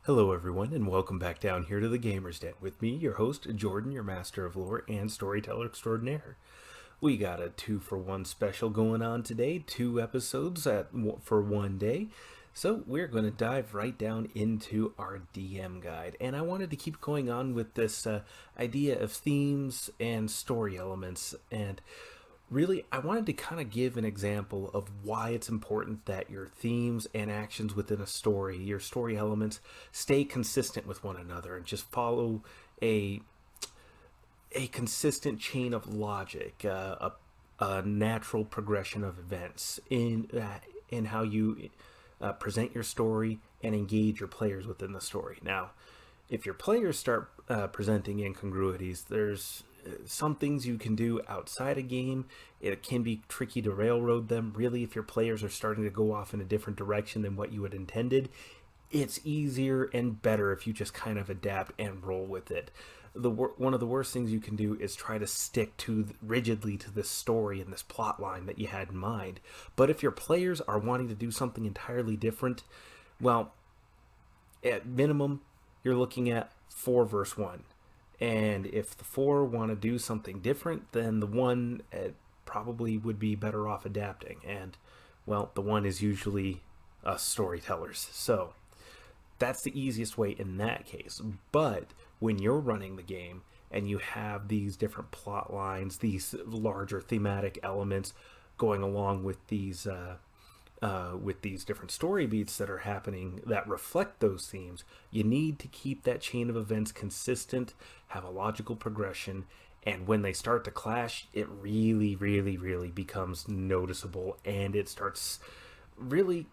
Hello, everyone, and welcome back down here to the Gamer's Den with me, your host, Jordan, your master of lore and storyteller extraordinaire. We got a 2-for-1 special going on today, 2 episodes for one day. So, we're going to dive right down into our DM guide. And I wanted to keep going on with this idea of themes and story elements. And really, I wanted to kind of give an example of why it's important that your themes and actions within a story, your story elements, stay consistent with one another and just follow a consistent chain of logic, a natural progression of events in how you present your story and engage your players within the story. Now, if your players start presenting incongruities, there's some things you can do outside a game. It can be tricky to railroad them. Really, if your players are starting to go off in a different direction than what you had intended, it's easier and better if you just kind of adapt and roll with it. One of the worst things you can do is try to stick to rigidly to this story and this plot line that you had in mind. But if your players are wanting to do something entirely different, well, at minimum, you're looking at 4 verse 1. And if the 4 want to do something different, then the 1 probably would be better off adapting. And, well, the 1 is usually us storytellers. So, that's the easiest way in that case. But when you're running the game and you have these different plot lines, these larger thematic elements going along with these different story beats that are happening that reflect those themes, you need to keep that chain of events consistent, have a logical progression, and when they start to clash, it really, really, really becomes noticeable, and it starts really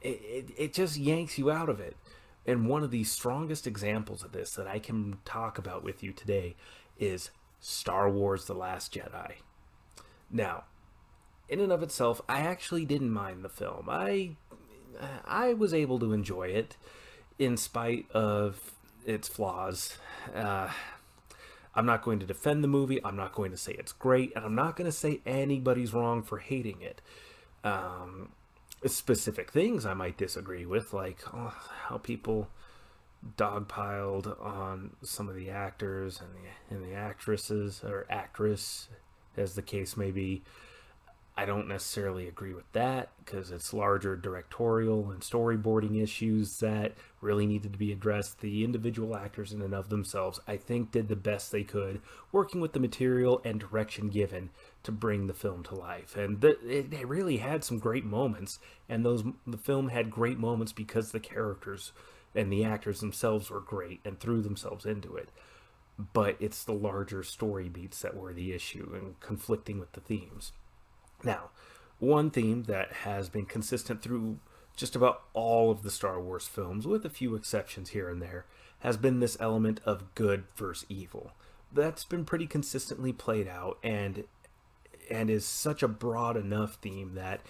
it just yanks you out of it. And one of the strongest examples of this that I can talk about with you today is Star Wars The Last Jedi. Now, in and of itself, I actually didn't mind the film. I was able to enjoy it in spite of its flaws. Uh, I'm not going to defend the movie. I'm not going to say it's great, and I'm not going to say anybody's wrong for hating it. Um, Specific things I might disagree with, like how people dogpiled on some of the actors and the actresses or actress, as the case may be. I don't necessarily agree with that because it's larger directorial and storyboarding issues that really needed to be addressed. The individual actors, in and of themselves, I think, did the best they could, working with the material and direction given to bring the film to life. And it really had some great moments, and the film had great moments because the characters and the actors themselves were great and threw themselves into it. But it's the larger story beats that were the issue and conflicting with the themes. Now, one theme that has been consistent through just about all of the Star Wars films, with a few exceptions here and there, has been this element of good versus evil. That's been pretty consistently played out and is such a broad enough theme that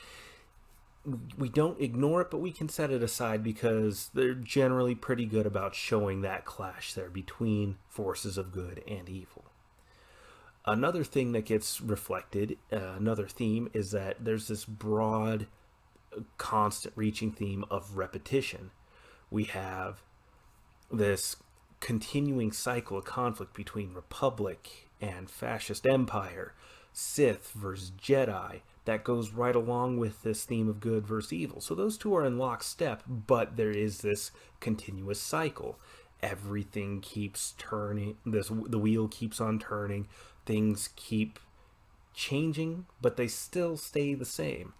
we don't ignore it, but we can set it aside because they're generally pretty good about showing that clash there between forces of good and evil. Another thing that gets reflected, another theme, is that there's this broad, constant reaching theme of repetition. We have this continuing cycle of conflict between Republic and Fascist Empire, Sith versus Jedi, that goes right along with this theme of good versus evil. So those two are in lockstep, but there is this continuous cycle. Everything keeps turning. The wheel keeps on turning. Things keep changing, but they still stay the same.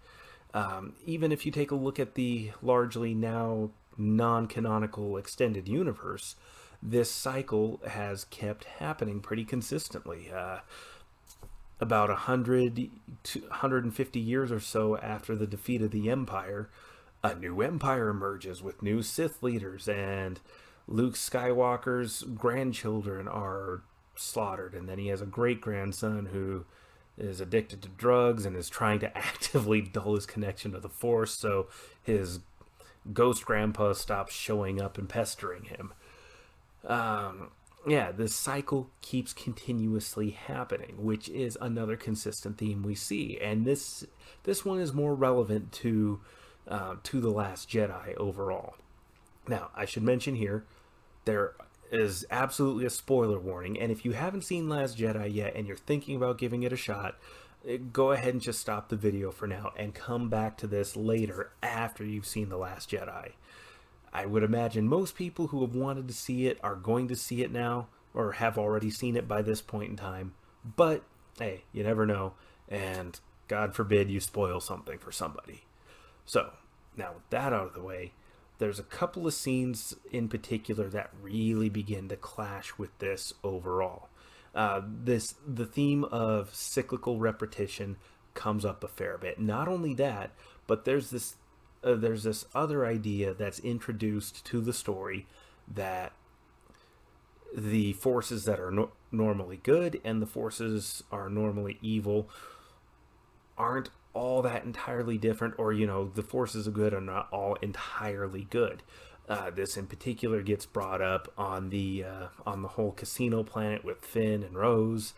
Even if you take a look at the largely now non-canonical extended universe, this cycle has kept happening pretty consistently. About 100 to 150 years or so after the defeat of the Empire, a new Empire emerges with new Sith leaders, and Luke Skywalker's grandchildren are slaughtered, and then he has a great grandson who is addicted to drugs and is trying to actively dull his connection to the Force, so his ghost grandpa stops showing up and pestering him. Yeah, this cycle keeps continuously happening, which is another consistent theme we see, and this one is more relevant to to The Last Jedi overall. Now, I should mention here, there is absolutely a spoiler warning, and if you haven't seen Last Jedi yet and you're thinking about giving it a shot, go ahead and just stop the video for now and come back to this later after you've seen The Last Jedi. I would imagine most people who have wanted to see it are going to see it now, or have already seen it by this point in time. But, hey, you never know, and God forbid you spoil something for somebody. So, now with that out of the way, there's a couple of scenes in particular that really begin to clash with this overall. The theme of cyclical repetition comes up a fair bit. Not only that, but there's this other idea that's introduced to the story, that the forces that are normally good and the forces are normally evil aren't all that entirely different, or the forces of good are not all entirely good. This in particular gets brought up on the whole casino planet with Finn and Rose,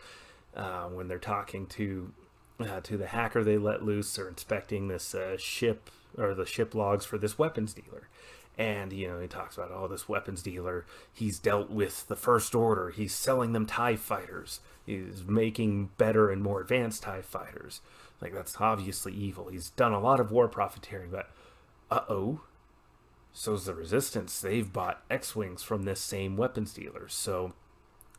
when they're talking to the hacker they let loose. They're inspecting this ship, or the ship logs for this weapons dealer. And, he talks about, oh, this weapons dealer, he's dealt with the First Order. He's selling them TIE fighters. He's making better and more advanced TIE fighters. Like, that's obviously evil. He's done a lot of war profiteering, but, uh-oh, so's the Resistance. They've bought X-Wings from this same weapons dealer. So,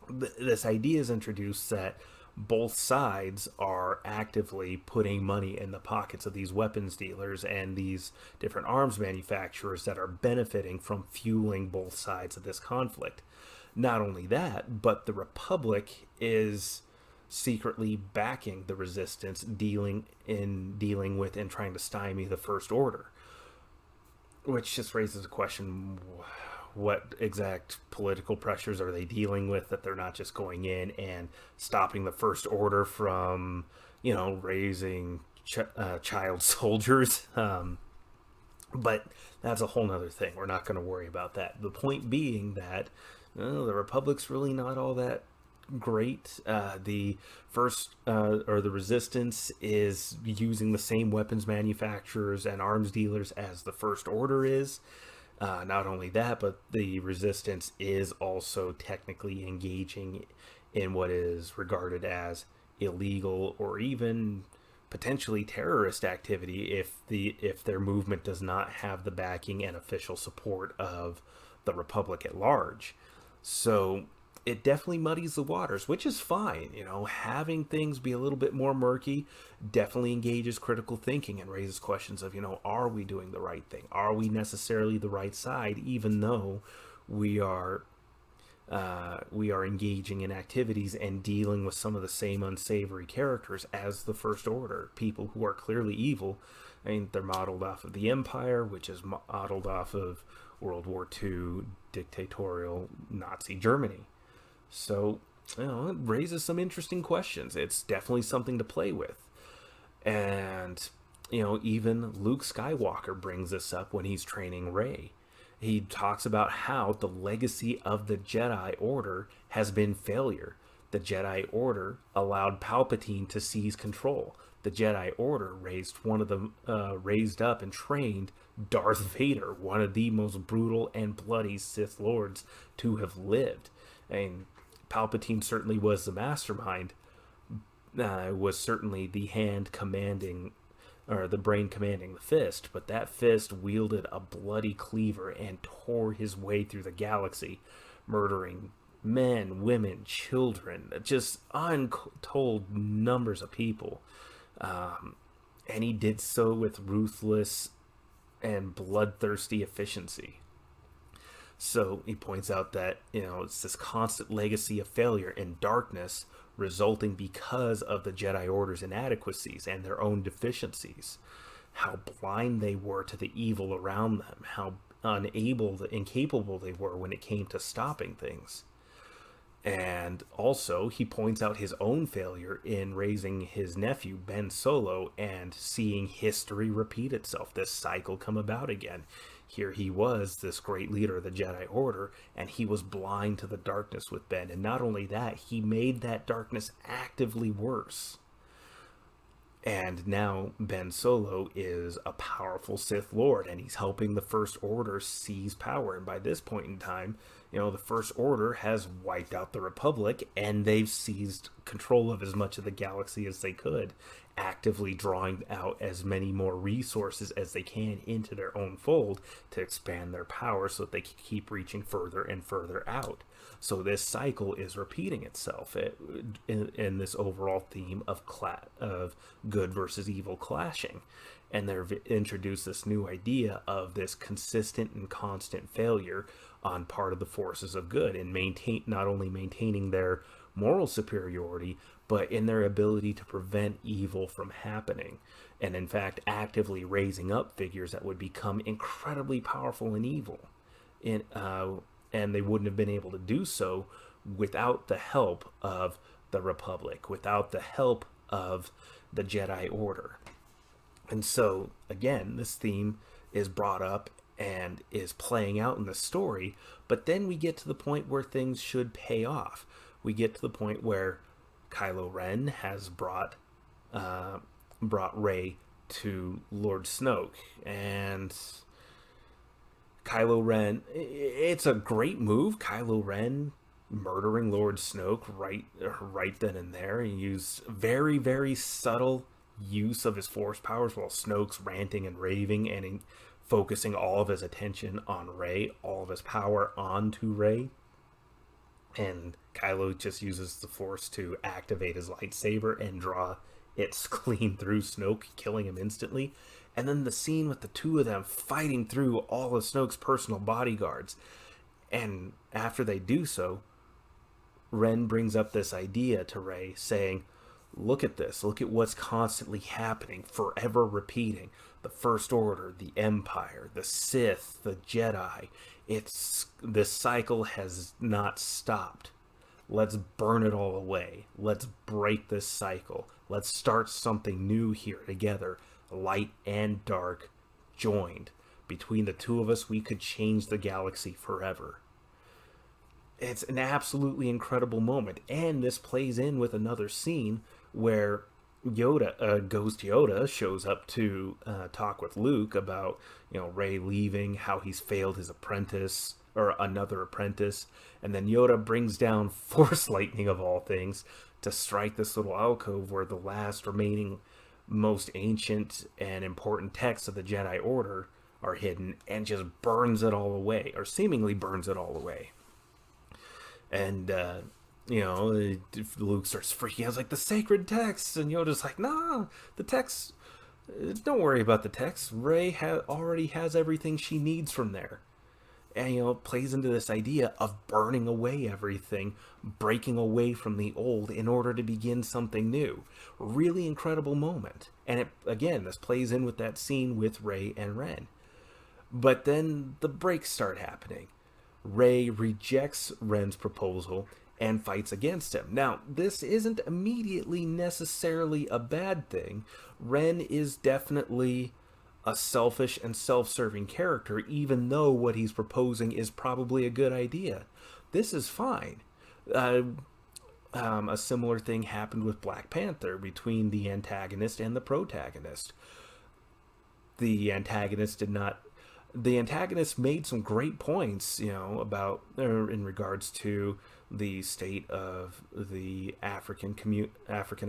this idea is introduced that both sides are actively putting money in the pockets of these weapons dealers and these different arms manufacturers that are benefiting from fueling both sides of this conflict. Not only that, but the Republic is secretly backing the Resistance, dealing with and trying to stymie the First Order, which just raises a question: what exact political pressures are they dealing with, that they're not just going in and stopping the First Order from, raising child soldiers? But that's a whole nother thing. We're not going to worry about that. The point being that the Republic's really not all that great. The Resistance is using the same weapons manufacturers and arms dealers as the First Order is. Not only that, but the Resistance is also technically engaging in what is regarded as illegal or even potentially terrorist activity if their movement does not have the backing and official support of the Republic at large. So it definitely muddies the waters, which is fine. Having things be a little bit more murky definitely engages critical thinking and raises questions of, are we doing the right thing? Are we necessarily the right side, even though we are engaging in activities and dealing with some of the same unsavory characters as the First Order, people who are clearly evil. I mean, they're modeled off of the Empire, which is modeled off of World War II dictatorial Nazi Germany. So, it raises some interesting questions. It's definitely something to play with. And, even Luke Skywalker brings this up when he's training Rey. He talks about how the legacy of the Jedi Order has been failure. The Jedi Order allowed Palpatine to seize control. The Jedi Order raised up and trained Darth Vader, one of the most brutal and bloody Sith Lords to have lived. And Palpatine certainly was the mastermind, was certainly the hand commanding, or the brain commanding the fist, but that fist wielded a bloody cleaver and tore his way through the galaxy, murdering men, women, children, just untold numbers of people. And he did so with ruthless and bloodthirsty efficiency. So he points out that, it's this constant legacy of failure and darkness resulting because of the Jedi Order's inadequacies and their own deficiencies. How blind they were to the evil around them, how incapable they were when it came to stopping things. And also, he points out his own failure in raising his nephew, Ben Solo, and seeing history repeat itself, this cycle come about again. Here he was, this great leader of the Jedi Order, and he was blind to the darkness with Ben. And not only that, he made that darkness actively worse. And now Ben Solo is a powerful Sith Lord, and he's helping the First Order seize power. And by this point in time, the First Order has wiped out the Republic, and they've seized control of as much of the galaxy as they could, actively drawing out as many more resources as they can into their own fold to expand their power so that they can keep reaching further and further out. So this cycle is repeating itself in this overall theme of good versus evil clashing. And they've introduced this new idea of this consistent and constant failure on part of the forces of good, and not only maintaining their moral superiority, but in their ability to prevent evil from happening. And in fact, actively raising up figures that would become incredibly powerful and evil. And they wouldn't have been able to do so without the help of the Republic, without the help of the Jedi Order. And so, again, this theme is brought up and is playing out in the story, but then we get to the point where things should pay off. We get to the point where Kylo Ren has brought Rey to Lord Snoke, and Kylo Ren, it's a great move. Kylo Ren murdering Lord Snoke right then and there. He used very, very subtle use of his force powers while Snoke's ranting and raving and focusing all of his attention on Rey, all of his power onto Rey. And Kylo just uses the force to activate his lightsaber and draw it clean through Snoke, killing him instantly. And then the scene with the two of them fighting through all of Snoke's personal bodyguards. And after they do so, Ren brings up this idea to Rey, saying, look at this. Look at what's constantly happening, forever repeating. The First Order, the Empire, the Sith, the Jedi. This cycle has not stopped. Let's burn it all away. Let's break this cycle. Let's start something new here together. Light and dark joined. Between the two of us, we could change the galaxy forever. It's an absolutely incredible moment. And this plays in with another scene where Ghost Yoda shows up to talk with Luke about, Rey leaving, how he's failed his apprentice, or another apprentice. And then Yoda brings down Force Lightning, of all things, to strike this little alcove where the last remaining most ancient and important texts of the Jedi Order are hidden, and just burns it all away, or seemingly burns it all away. And Luke starts freaking out, like, the sacred texts, and Yoda's like, nah, the texts, don't worry about the texts. Rey already has everything she needs from there. And plays into this idea of burning away everything, breaking away from the old in order to begin something new. Really incredible moment. And this plays in with that scene with Rey and Ren. But then the breaks start happening. Rey rejects Ren's proposal and fights against him. Now, this isn't immediately necessarily a bad thing. Ren is definitely a selfish and self-serving character, even though what he's proposing is probably a good idea. This is fine. A similar thing happened with Black Panther between the antagonist and the protagonist. The antagonist made some great points, about in regards to the state of the African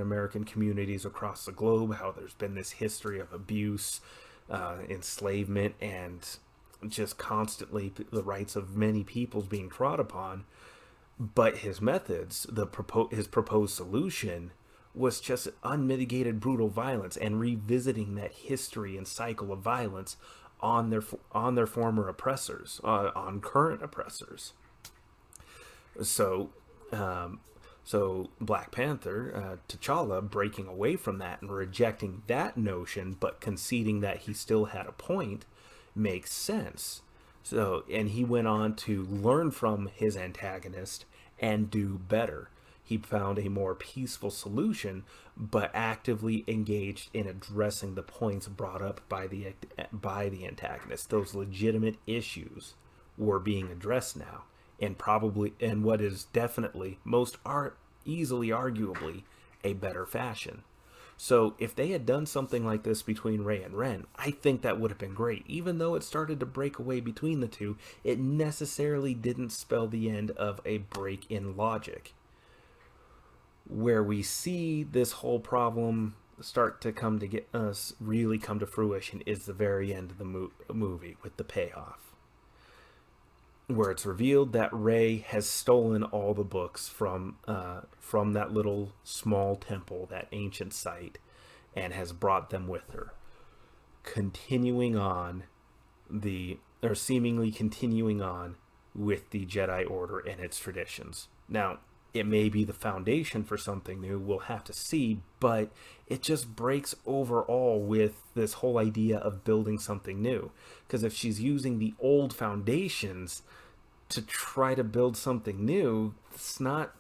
American communities across the globe, how there's been this history of abuse, enslavement, and just constantly the rights of many peoples being trod upon. But his methods, his proposed solution, was just unmitigated brutal violence, and revisiting that history and cycle of violence on their former oppressors, on current oppressors. So Black Panther, T'Challa, breaking away from that and rejecting that notion, but conceding that he still had a point, makes sense. So, and he went on to learn from his antagonist and do better. He found a more peaceful solution, but actively engaged in addressing the points brought up by the antagonist. Those legitimate issues were being addressed now, and what is definitely easily arguably a better fashion. So if they had done something like this between Rey and Ren, I think that would have been great. Even though it started to break away between the two, it necessarily didn't spell the end of a break in logic. Where we see this whole problem start to come to get us really come to fruition is the very end of the movie with the payoff, where it's revealed that Rey has stolen all the books from that little small temple, that ancient site, and has brought them with her, continuing on seemingly continuing on with the Jedi Order and its traditions. Now, it may be the foundation for something new, we'll have to see, but it just breaks overall with this whole idea of building something new. Because if she's using the old foundations to try to build something new, that's not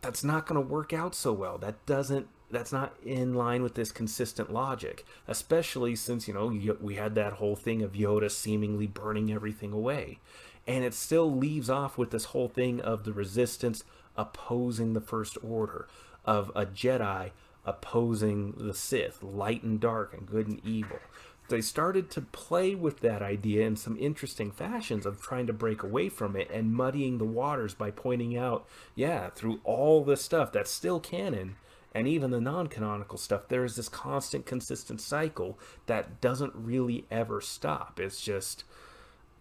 going to work out so well. That's not in line with this consistent logic, especially since, we had that whole thing of Yoda seemingly burning everything away. And it still leaves off with this whole thing of the Resistance opposing the First Order, of a Jedi opposing the Sith, light and dark and good and evil. They started to play with that idea in some interesting fashions of trying to break away from it and muddying the waters by pointing out, through all this stuff that's still canon, and even the non-canonical stuff, there is this constant, consistent cycle that doesn't really ever stop. It's just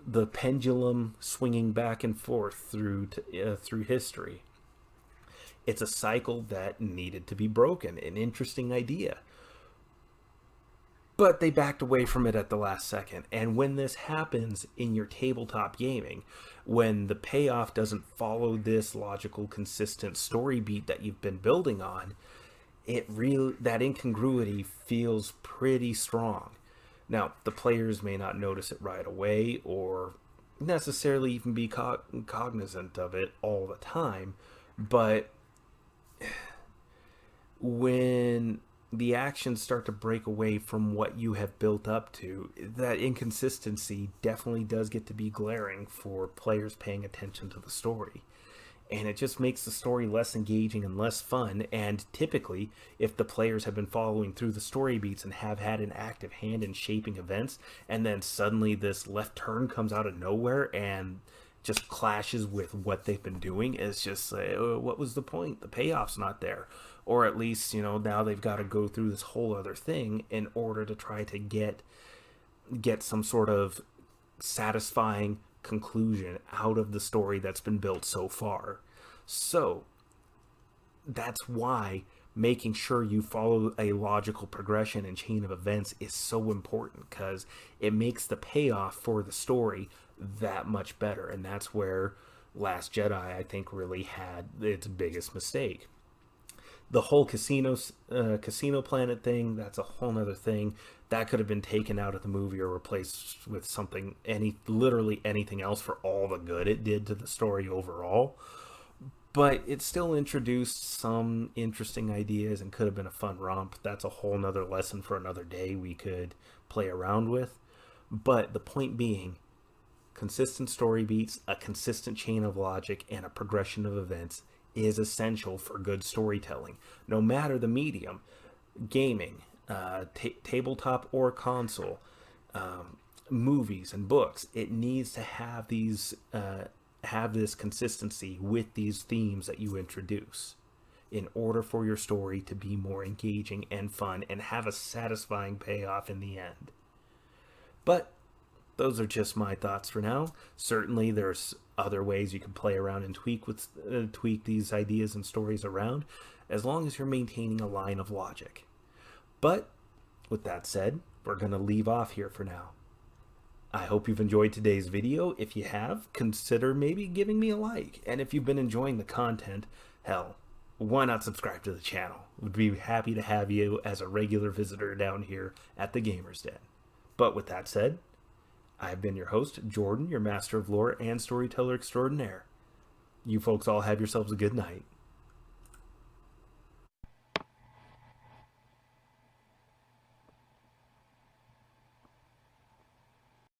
the pendulum swinging back and forth through history. It's a cycle that needed to be broken. An interesting idea. But they backed away from it at the last second. And when this happens in your tabletop gaming, when the payoff doesn't follow this logical, consistent story beat that you've been building on, that incongruity feels pretty strong. Now, the players may not notice it right away or necessarily even be cognizant of it all the time, but when the actions start to break away from what you have built up to, that inconsistency definitely does get to be glaring for players paying attention to the story. And it just makes the story less engaging and less fun. And typically, if the players have been following through the story beats and have had an active hand in shaping events, and then suddenly this left turn comes out of nowhere and just clashes with what they've been doing, it's just like, what was the point? The payoff's not there. Or at least, now they've got to go through this whole other thing in order to try to get some sort of satisfying conclusion out of the story that's been built so far. So that's why making sure you follow a logical progression and chain of events is so important, because it makes the payoff for the story that much better. And that's where Last Jedi, I think, really had its biggest mistake. The whole casino planet thing, that's a whole nother thing. That could have been taken out of the movie or replaced with something, literally anything else, for all the good it did to the story overall. But it still introduced some interesting ideas and could have been a fun romp. That's a whole nother lesson for another day we could play around with. But the point being, consistent story beats, a consistent chain of logic, and a progression of events is essential for good storytelling, no matter the medium. Gaming, tabletop or console, movies and books, it needs to have this consistency with these themes that you introduce in order for your story to be more engaging and fun and have a satisfying payoff in the end. But those are just my thoughts for now. Certainly there's other ways you can play around and tweak these ideas and stories around, as long as you're maintaining a line of logic. But with that said, we're going to leave off here for now. I hope you've enjoyed today's video. If you have, consider maybe giving me a like. And if you've been enjoying the content, hell, why not subscribe to the channel? We'd be happy to have you as a regular visitor down here at the Gamer's Den. But with that said, I've been your host, Jordan, your master of lore and storyteller extraordinaire. You folks all have yourselves a good night.